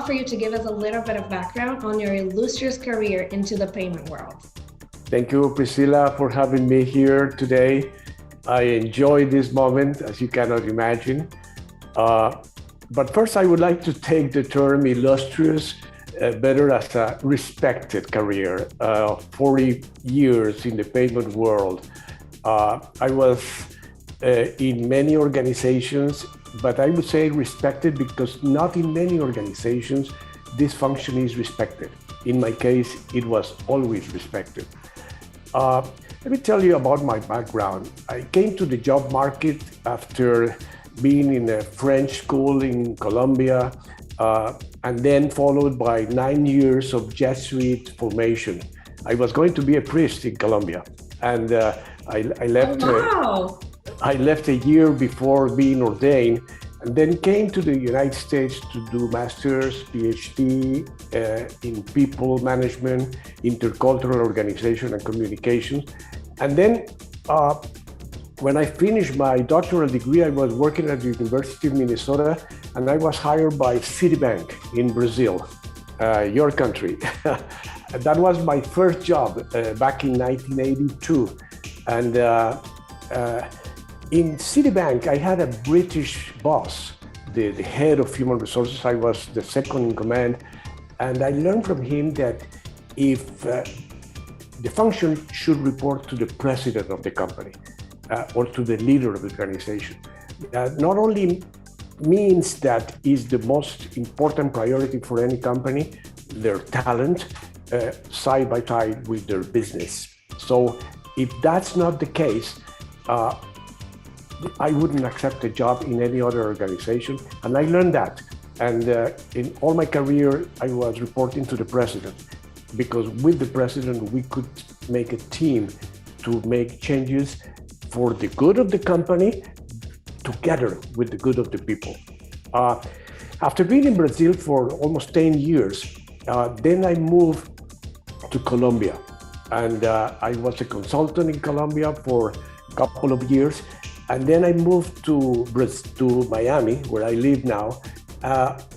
for you to give us a little bit of background on your illustrious career into the payment world. Thank you, Priscilla, for having me here today. I enjoy this moment, as you cannot imagine. But first, I would like to take the term illustrious better as a respected career. 40 years in the payment world. I was in many organizations, but I would say respected because not in many organizations this function is respected. In my case, it was always respected. Let me tell you about my background. I came to the job market after being in a French school in Colombia, and then followed by 9 years of Jesuit formation. I was going to be a priest in Colombia, and I left. Oh, wow. I left a year before being ordained, and then came to the United States to do master's, PhD in people management, intercultural organization and communications. And then when I finished my doctoral degree, I was working at the University of Minnesota, and I was hired by Citibank in Brazil, your country. That was my first job back in 1982. And in Citibank, I had a British boss, the head of human resources. I was the second in command. And I learned from him that if the function should report to the president of the company or to the leader of the organization. Not only means that is the most important priority for any company, their talent, side by side with their business. So if that's not the case, I wouldn't accept a job in any other organization. And I learned that. And in all my career, I was reporting to the president, because with the president, we could make a team to make changes for the good of the company, together with the good of the people. After being in Brazil for almost 10 years, then I moved to Colombia. And I was a consultant in Colombia for a couple of years. And then I moved to Miami, where I live now,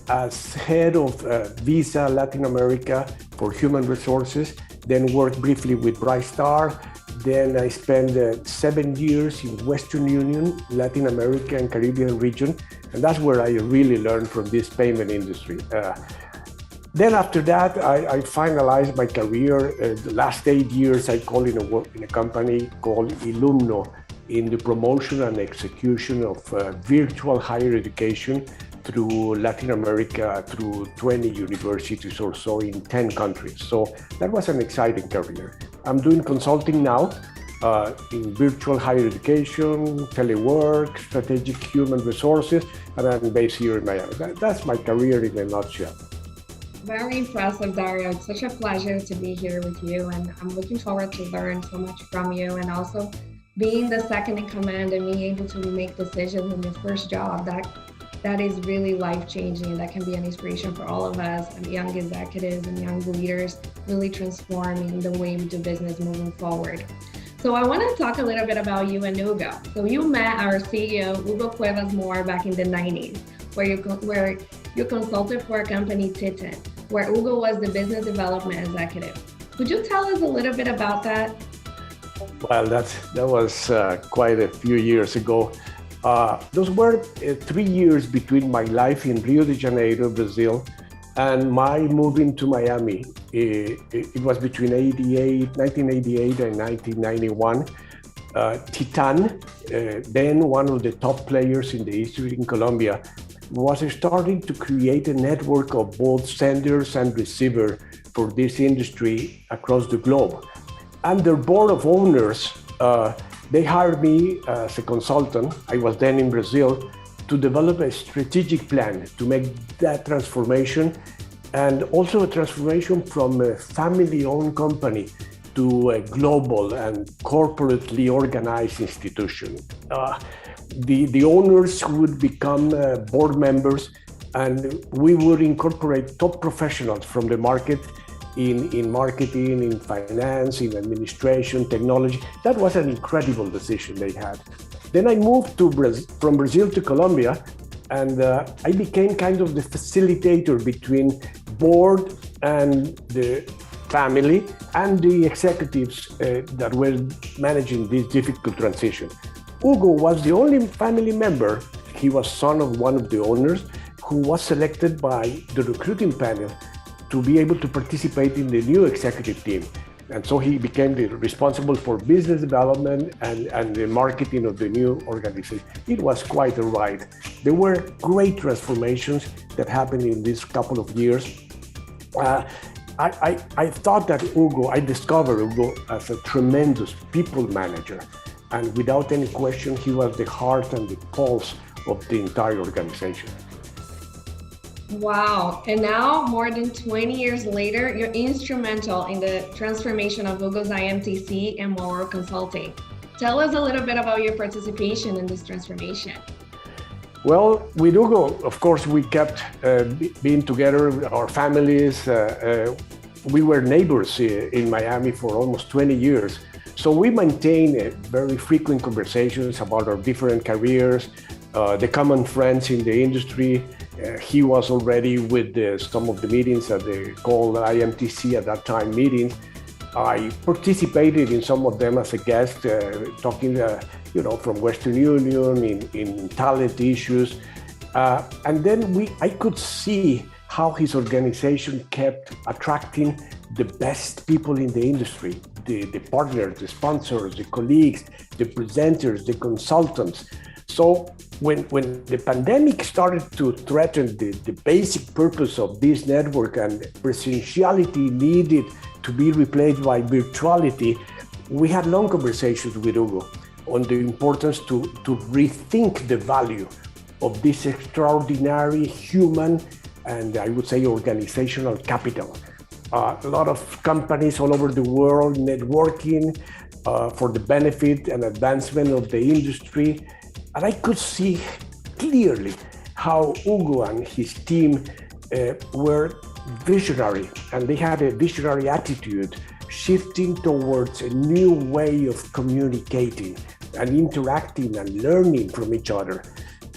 as head of Visa Latin America for human resources, then worked briefly with Brightstar. Then I spent 7 years in Western Union, Latin America and Caribbean region. And that's where I really learned from this payment industry. Then after that, I finalized my career. The last 8 years, I called in a company called Ilumno, in the promotion and execution of virtual higher education through Latin America, through 20 universities or so in 10 countries. So that was an exciting career. I'm doing consulting now in virtual higher education, telework, strategic human resources, and I'm based here in Miami. That's my career in a nutshell. Very impressive, Dario. It's such a pleasure to be here with you, and I'm looking forward to learn so much from you, and also being the second in command and being able to make decisions in your first job, that is really life-changing, and that can be an inspiration for all of us and young executives and young leaders, really transforming the way we do business moving forward. So I want to talk a little bit about you and Hugo. So you met our CEO, Hugo Cuevas Moore, back in the 90s, where you consulted for a company, Titan, where Hugo was the business development executive. Could you tell us a little bit about that? Well, that was quite a few years ago. Those were 3 years between my life in Rio de Janeiro, Brazil, and my moving to Miami. It was between 1988 and 1991. Titan, then one of the top players in the industry in Colombia, was starting to create a network of both senders and receivers for this industry across the globe. And their board of owners, they hired me as a consultant. I was then in Brazil to develop a strategic plan to make that transformation, and also a transformation from a family-owned company to a global and corporately organized institution. The owners would become board members, and we would incorporate top professionals from the market in marketing, in finance, in administration, technology. That was an incredible decision they had. Then I moved from Brazil to Colombia, And I became kind of the facilitator between board and the family and the executives that were managing this difficult transition. Hugo was the only family member, he was son of one of the owners, who was selected by the recruiting panel to be able to participate in the new executive team. And so he became responsible for business development and the marketing of the new organization. It was quite a ride. There were great transformations that happened in this couple of years. I thought that I discovered Hugo as a tremendous people manager. And without any question, he was the heart and the pulse of the entire organization. Wow. And now, more than 20 years later, you're instrumental in the transformation of Hugo's IMTC and Moral Consulting. Tell us a little bit about your participation in this transformation. Well, with Hugo, of course, we kept being together, our families. We were neighbors in Miami for almost 20 years. So we maintained very frequent conversations about our different careers, the common friends in the industry. He was already with some of the meetings that they called IMTC at that time meetings. I participated in some of them as a guest, talking, from Western Union in talent issues. And then I could see how his organization kept attracting the best people in the industry, the partners, the sponsors, the colleagues, the presenters, the consultants. So when the pandemic started to threaten the basic purpose of this network and presentiality needed to be replaced by virtuality, we had long conversations with Hugo on the importance to rethink the value of this extraordinary human and I would say organizational capital. A lot of companies all over the world networking for the benefit and advancement of the industry. And I could see clearly how Hugo and his team were visionary, and they had a visionary attitude, shifting towards a new way of communicating and interacting and learning from each other.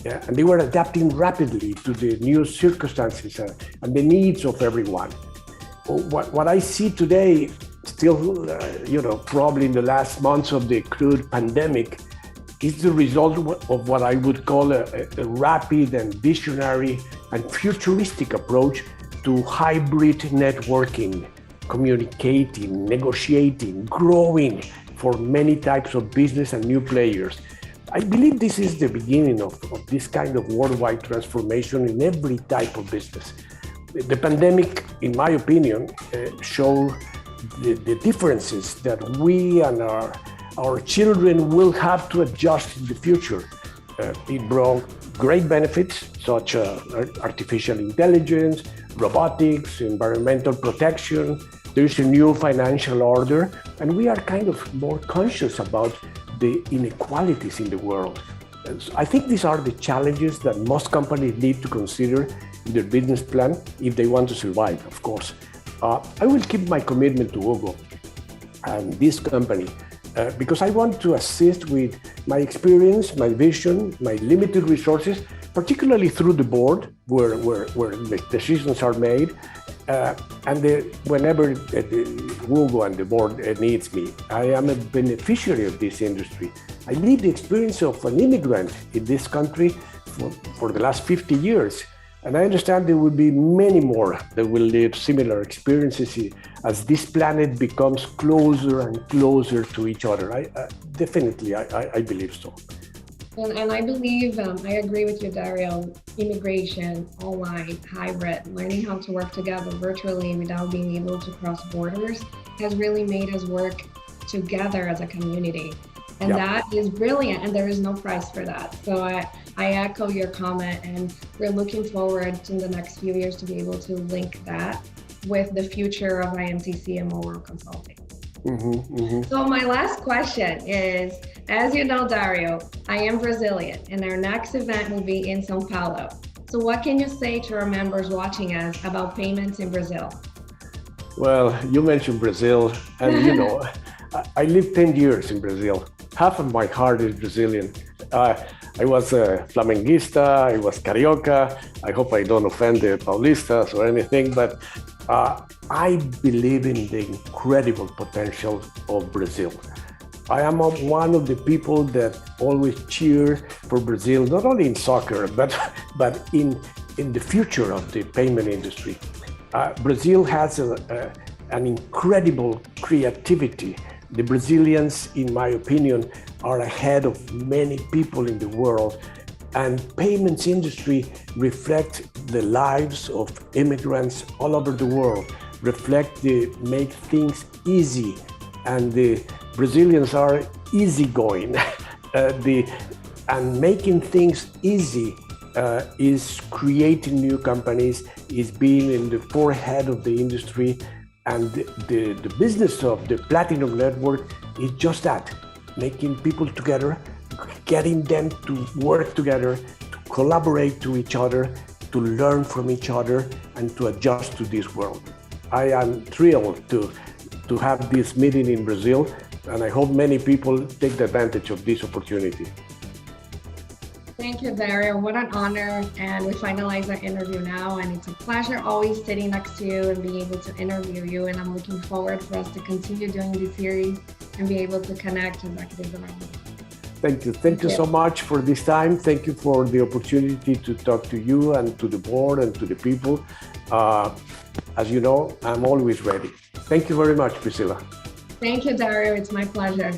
And they were adapting rapidly to the new circumstances and the needs of everyone. What I see today, still, probably in the last months of the crude pandemic, is the result of what I would call a rapid and visionary and futuristic approach to hybrid networking, communicating, negotiating, growing for many types of business and new players. I believe this is the beginning of this kind of worldwide transformation in every type of business. The pandemic, in my opinion, showed the differences that we and our children will have to adjust in the future. It brought great benefits such as artificial intelligence, robotics, environmental protection. There's a new financial order, and we are kind of more conscious about the inequalities in the world. I think these are the challenges that most companies need to consider in their business plan if they want to survive, of course. I will keep my commitment to Hugo and this company because I want to assist with my experience, my vision, my limited resources, particularly through the board where the decisions are made. Whenever Hugo and the board needs me, I am a beneficiary of this industry. I live the experience of an immigrant in this country for the last 50 years. And I understand there will be many more that will live similar experiences as this planet becomes closer and closer to each other. Definitely, I believe so. And I believe, I agree with you, Dario, immigration, online, hybrid, learning how to work together virtually without being able to cross borders has really made us work together as a community. And that is brilliant, and there is no price for that. So I echo your comment, and we're looking forward in the next few years to be able to link that with the future of IMTC and Moral Consulting. So my last question is, as you know, Dario, I am Brazilian, and our next event will be in São Paulo. So what can you say to our members watching us about payments in Brazil? Well, you mentioned Brazil, and I lived 10 years in Brazil. Half of my heart is Brazilian. I was a flamenguista, I was carioca. I hope I don't offend the Paulistas or anything, but I believe in the incredible potential of Brazil. I am one of the people that always cheer for Brazil, not only in soccer, but in the future of the payment industry. Brazil has an incredible creativity. The Brazilians, in my opinion, are ahead of many people in the world, and payments industry reflect the lives of immigrants all over the world, make things easy, and the Brazilians are easygoing. And making things easy is creating new companies, is being in the forehead of the industry, and the business of the Platinum Network is just that, making people together, getting them to work together, to collaborate to each other, to learn from each other, and to adjust to this world. I am thrilled to have this meeting in Brazil, and I hope many people take advantage of this opportunity. Thank you, Dario. What an honor. And we finalize our interview now. And it's a pleasure always sitting next to you and being able to interview you. And I'm looking forward for us to continue doing this series and be able to connect executives around the world. Thank you. Thank you so much for this time. Thank you for the opportunity to talk to you and to the board and to the people. As you know, I'm always ready. Thank you very much, Priscilla. Thank you, Dario. It's my pleasure.